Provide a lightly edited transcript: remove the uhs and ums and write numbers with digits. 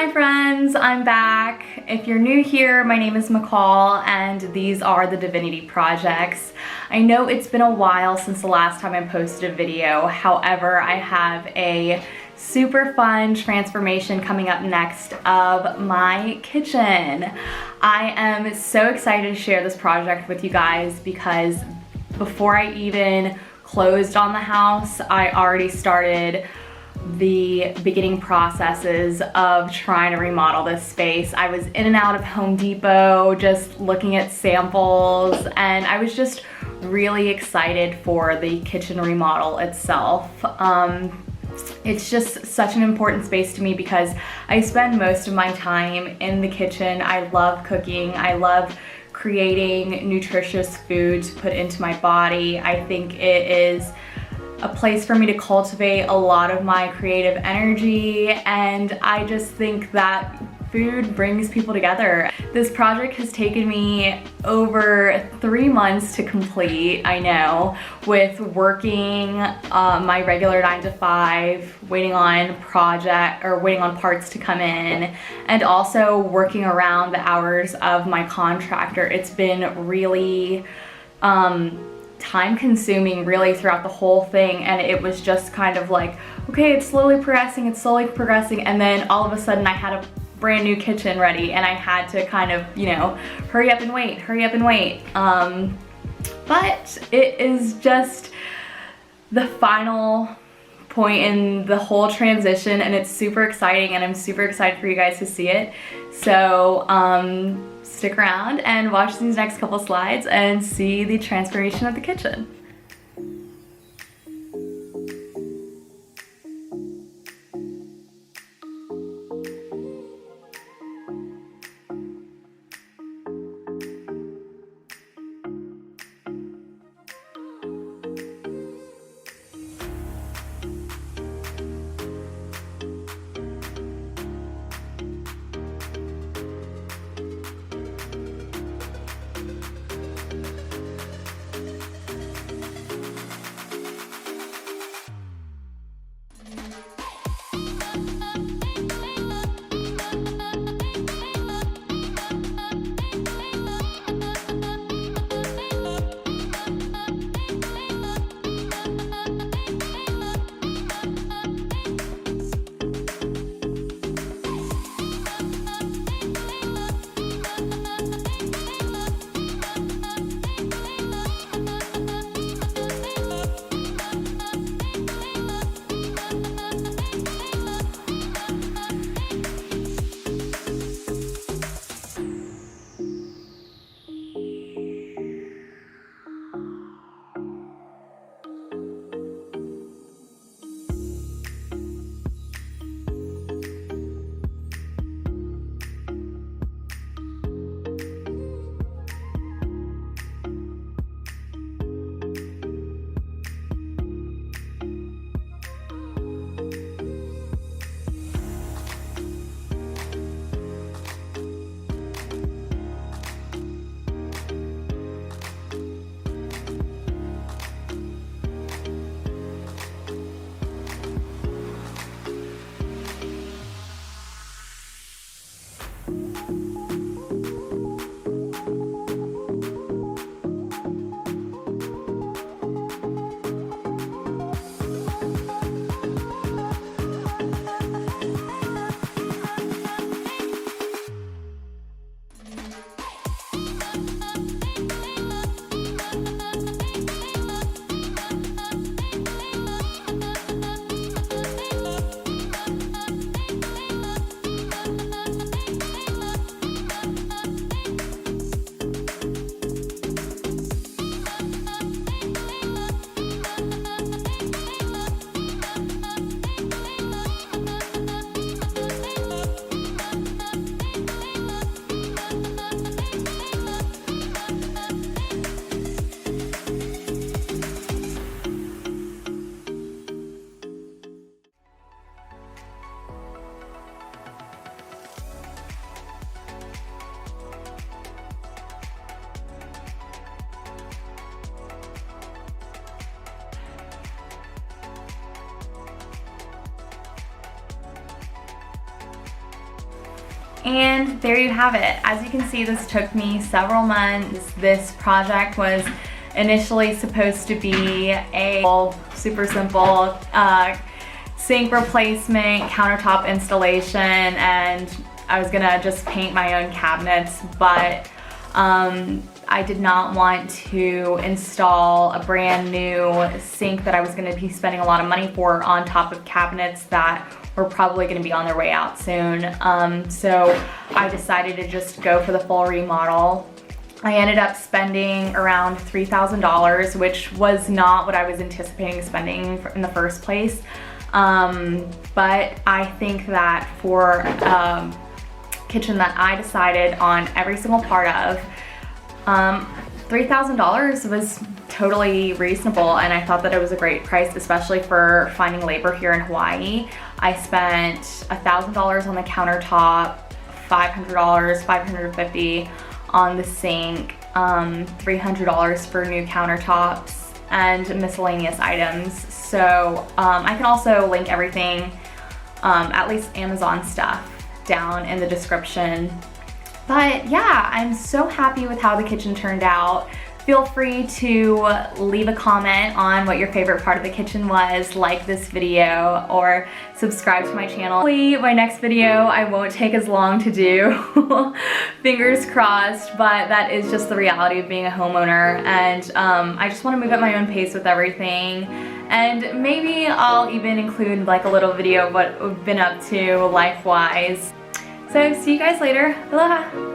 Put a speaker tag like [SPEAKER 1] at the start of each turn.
[SPEAKER 1] Hi friends, I'm back. If you're new here, my name is McCall and these are the Divinity projects. I know it's been a while since the last time I posted a video. However, I have a super fun transformation coming up next of my kitchen. I am so excited to share this project with you guys because before I even closed on the house, I already started the beginning processes of trying to remodel this space. I was in and out of Home Depot just looking at samples, and I was just really excited for the kitchen remodel itself. It's just such an important space to me because I spend most of my time in the kitchen. I love cooking. I love creating nutritious food to put into my body. I think it is a place for me to cultivate a lot of my creative energy, and I just think that food brings people together. This project has taken me over 3 months to complete, I know, with working my regular 9 to 5, waiting on parts to come in, and also working around the hours of my contractor. It's been really time consuming really throughout the whole thing, and it was just kind of like, okay, it's slowly progressing, and then all of a sudden I had a brand new kitchen ready and I had to kind of, you know, hurry up and wait. But it is just the final point in the whole transition, and it's super exciting, and I'm super excited for you guys to see it. So stick around and watch these next couple slides and see the transformation of the kitchen. And there you have it. As you can see, this took me several months. This project was initially supposed to be a super simple sink replacement, countertop installation, and I was gonna just paint my own cabinets, but I did not want to install a brand new sink that I was gonna be spending a lot of money for on top of cabinets that were probably gonna be on their way out soon. So I decided to just go for the full remodel. I ended up spending around $3,000, which was not what I was anticipating spending in the first place. But I think that for a kitchen that I decided on every single part of, $3,000 was totally reasonable, and I thought that it was a great price, especially for finding labor here in Hawaii. I spent $1,000 on the countertop, $500, $550 on the sink, $300 for new countertops, and miscellaneous items. So I can also link everything, at least Amazon stuff, down in the description. But yeah, I'm so happy with how the kitchen turned out. Feel free to leave a comment on what your favorite part of the kitchen was, like this video, or subscribe to my channel. Hopefully my next video I won't take as long to do. Fingers crossed, but that is just the reality of being a homeowner, and I just want to move at my own pace with everything. And maybe I'll even include like a little video of what I've been up to life-wise. So see you guys later. Aloha!